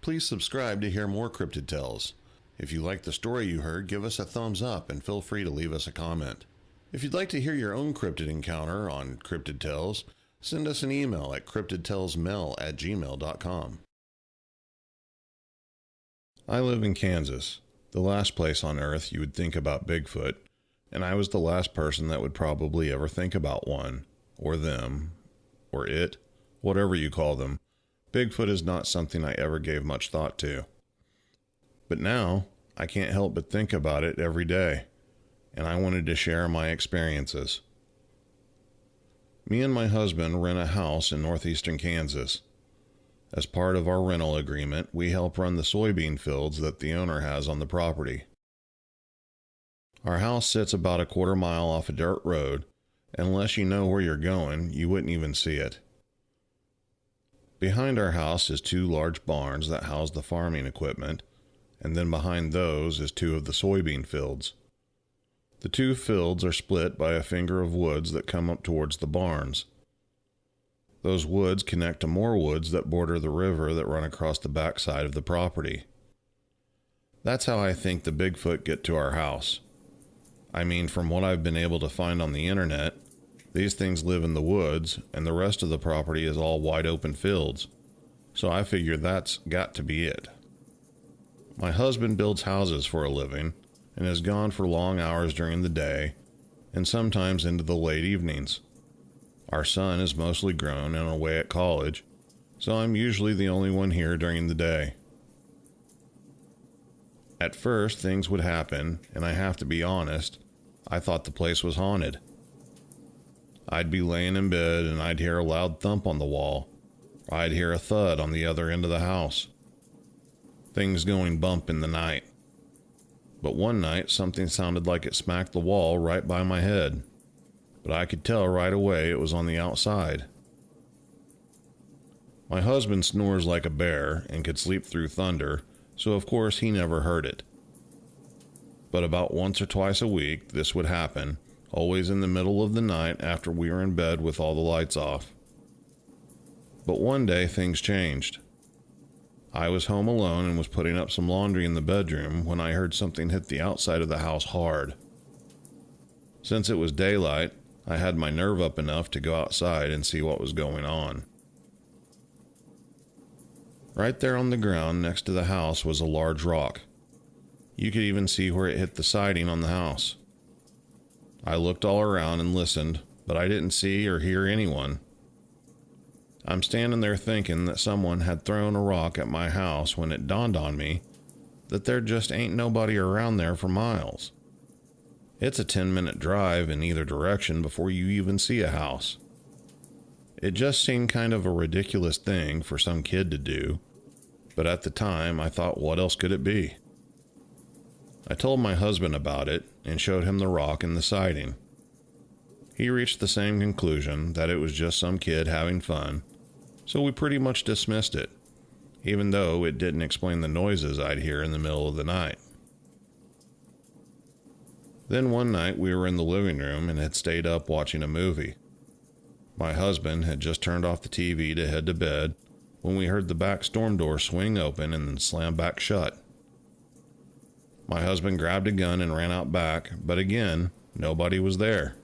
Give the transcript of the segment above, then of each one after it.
Please subscribe to hear more Cryptid Tales. If you like the story you heard, give us a thumbs up and feel free to leave us a comment. If you'd like to hear your own cryptid encounter on Cryptid Tales, send us an email at cryptidtalesmail@gmail.com. I live in Kansas, the last place on Earth you would think about Bigfoot, and I was the last person that would probably ever think about one, or them, or it, whatever you call them. Bigfoot is not something I ever gave much thought to. But now, I can't help but think about it every day, and I wanted to share my experiences. Me and my husband rent a house in northeastern Kansas. As part of our rental agreement, we help run the soybean fields that the owner has on the property. Our house sits about a quarter mile off a dirt road, and unless you know where you're going, you wouldn't even see it. Behind our house is 2 large barns that house the farming equipment, and then behind those is 2 of the soybean fields. The 2 fields are split by a finger of woods that come up towards the barns. Those woods connect to more woods that border the river that run across the backside of the property. That's how I think the Bigfoot get to our house. I mean, from what I've been able to find on the internet, these things live in the woods, and the rest of the property is all wide open fields, so I figure that's got to be it. My husband builds houses for a living, and is gone for long hours during the day, and sometimes into the late evenings. Our son is mostly grown and away at college, so I'm usually the only one here during the day. At first, things would happen, and I have to be honest, I thought the place was haunted. I'd be laying in bed and I'd hear a loud thump on the wall, or I'd hear a thud on the other end of the house. Things going bump in the night. But one night, something sounded like it smacked the wall right by my head, but I could tell right away it was on the outside. My husband snores like a bear and could sleep through thunder, so of course he never heard it. But about once or twice a week, this would happen, always in the middle of the night after we were in bed with all the lights off. But one day things changed. I was home alone and was putting up some laundry in the bedroom when I heard something hit the outside of the house hard. Since it was daylight, I had my nerve up enough to go outside and see what was going on. Right there on the ground next to the house was a large rock. You could even see where it hit the siding on the house. I looked all around and listened, but I didn't see or hear anyone. I'm standing there thinking that someone had thrown a rock at my house when it dawned on me that there just ain't nobody around there for miles. It's a 10-minute drive in either direction before you even see a house. It just seemed kind of a ridiculous thing for some kid to do, but at the time I thought, what else could it be? I told my husband about it and showed him the rock and the siding. He reached the same conclusion, that it was just some kid having fun, so we pretty much dismissed it, even though it didn't explain the noises I'd hear in the middle of the night. Then one night we were in the living room and had stayed up watching a movie. My husband had just turned off the TV to head to bed when we heard the back storm door swing open and then slam back shut. My husband grabbed a gun and ran out back, but again, nobody was there.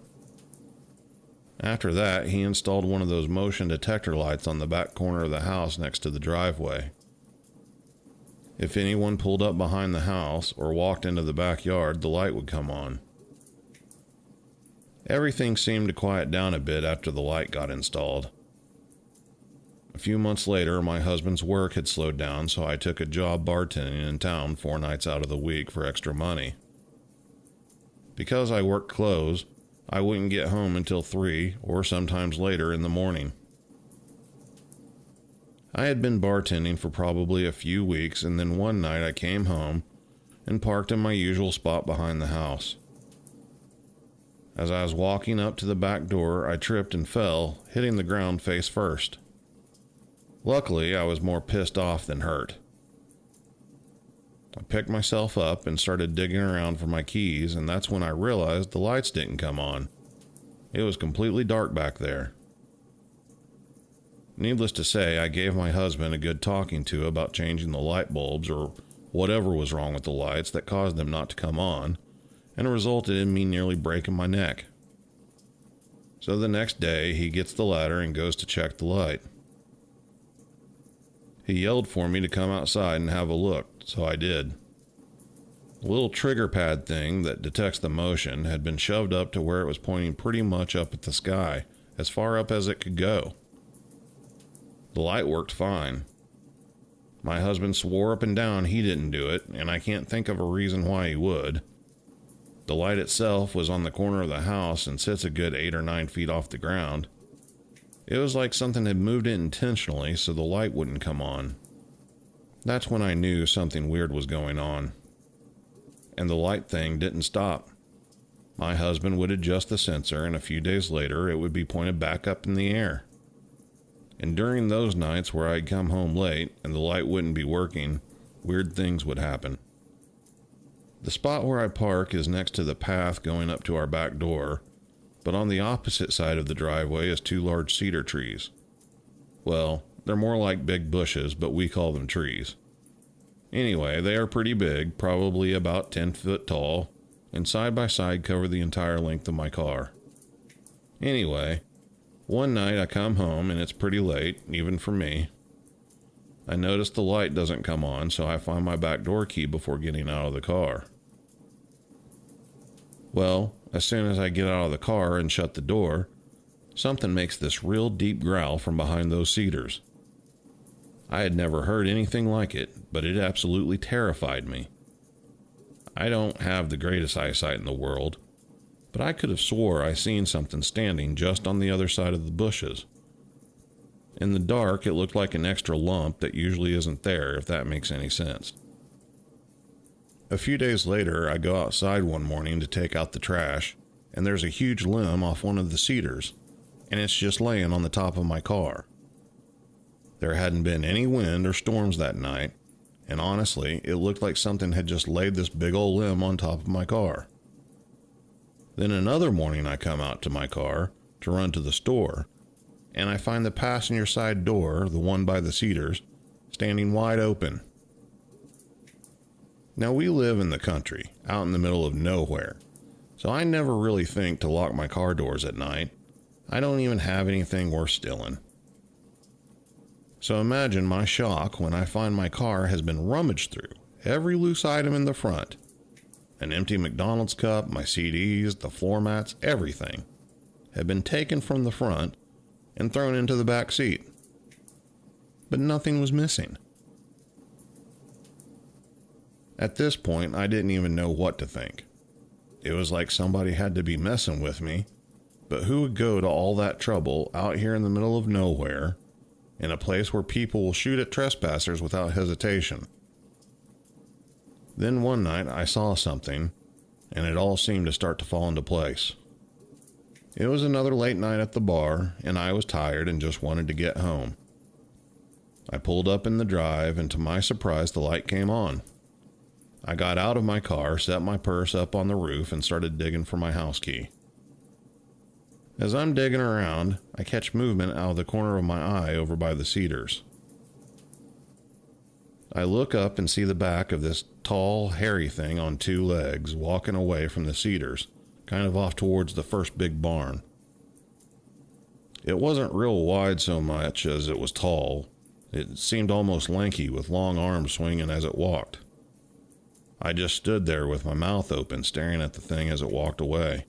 After that, he installed one of those motion detector lights on the back corner of the house next to the driveway. If anyone pulled up behind the house or walked into the backyard, the light would come on. Everything seemed to quiet down a bit after the light got installed. A few months later, my husband's work had slowed down, so I took a job bartending in town 4 nights out of the week for extra money. Because I worked close, I wouldn't get home until 3 or sometimes later in the morning. I had been bartending for probably a few weeks, and then one night I came home and parked in my usual spot behind the house. As I was walking up to the back door, I tripped and fell, hitting the ground face first. Luckily, I was more pissed off than hurt. I picked myself up and started digging around for my keys, and that's when I realized the lights didn't come on. It was completely dark back there. Needless to say, I gave my husband a good talking to about changing the light bulbs or whatever was wrong with the lights that caused them not to come on, and it resulted in me nearly breaking my neck. So the next day, he gets the ladder and goes to check the light. He yelled for me to come outside and have a look, so I did. The little trigger pad thing that detects the motion had been shoved up to where it was pointing pretty much up at the sky, as far up as it could go. The light worked fine. My husband swore up and down he didn't do it, and I can't think of a reason why he would. The light itself was on the corner of the house and sits a good 8 or 9 feet off the ground. It was like something had moved it intentionally so the light wouldn't come on. That's when I knew something weird was going on. And the light thing didn't stop. My husband would adjust the sensor, and a few days later it would be pointed back up in the air. And during those nights where I'd come home late and the light wouldn't be working, weird things would happen. The spot where I park is next to the path going up to our back door, but on the opposite side of the driveway is 2 large cedar trees. Well, they're more like big bushes, but we call them trees. Anyway, they are pretty big, probably about 10 foot tall, and side by side cover the entire length of my car. Anyway, one night I come home and it's pretty late, even for me. I notice the light doesn't come on, so I find my back door key before getting out of the car. Well, as soon as I get out of the car and shut the door, something makes this real deep growl from behind those cedars. I had never heard anything like it, but it absolutely terrified me. I don't have the greatest eyesight in the world, but I could have swore I seen something standing just on the other side of the bushes. In the dark, it looked like an extra lump that usually isn't there, if that makes any sense. A few days later, I go outside one morning to take out the trash, and there's a huge limb off one of the cedars, and it's just laying on the top of my car. There hadn't been any wind or storms that night, and honestly, it looked like something had just laid this big old limb on top of my car. Then another morning I come out to my car to run to the store, and I find the passenger side door, the one by the cedars, standing wide open. Now we live in the country, out in the middle of nowhere, so I never really think to lock my car doors at night. I don't even have anything worth stealing. So imagine my shock when I find my car has been rummaged through, every loose item in the front. An empty McDonald's cup, my CDs, the floor mats, everything had been taken from the front and thrown into the back seat. But nothing was missing. At this point, I didn't even know what to think. It was like somebody had to be messing with me, but who would go to all that trouble out here in the middle of nowhere, in a place where people will shoot at trespassers without hesitation? Then one night I saw something, and it all seemed to start to fall into place. It was another late night at the bar, and I was tired and just wanted to get home. I pulled up in the drive, and to my surprise, the light came on. I got out of my car, set my purse up on the roof, and started digging for my house key. As I'm digging around, I catch movement out of the corner of my eye over by the cedars. I look up and see the back of this tall, hairy thing on 2 legs walking away from the cedars, kind of off towards the first big barn. It wasn't real wide so much as it was tall. It seemed almost lanky with long arms swinging as it walked. I just stood there with my mouth open, staring at the thing as it walked away.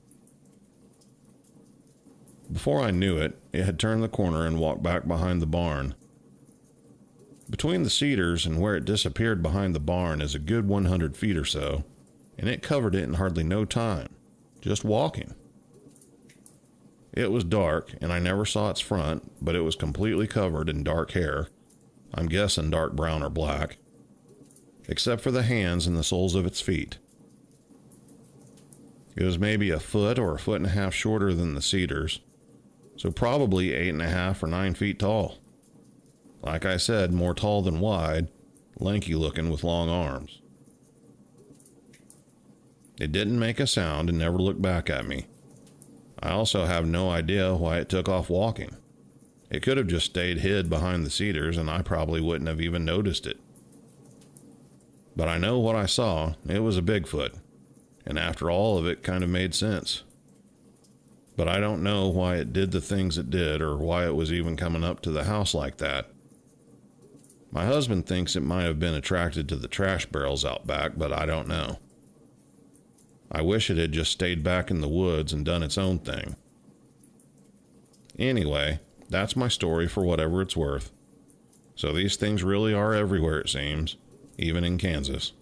Before I knew it, it had turned the corner and walked back behind the barn. Between the cedars and where it disappeared behind the barn is a good 100 feet or so, and it covered it in hardly no time, just walking. It was dark, and I never saw its front, but it was completely covered in dark hair, I'm guessing dark brown or black, except for the hands and the soles of its feet. It was maybe a foot or a foot and a half shorter than the cedars, so probably 8.5 or 9 feet tall. Like I said, more tall than wide, lanky looking with long arms. It didn't make a sound and never looked back at me. I also have no idea why it took off walking. It could have just stayed hid behind the cedars and I probably wouldn't have even noticed it. But I know what I saw. It was a Bigfoot. And after all of it kind of made sense. But I don't know why it did the things it did or why it was even coming up to the house like that. My husband thinks it might have been attracted to the trash barrels out back, but I don't know. I wish it had just stayed back in the woods and done its own thing. Anyway, that's my story for whatever it's worth. So these things really are everywhere, it seems, even in Kansas.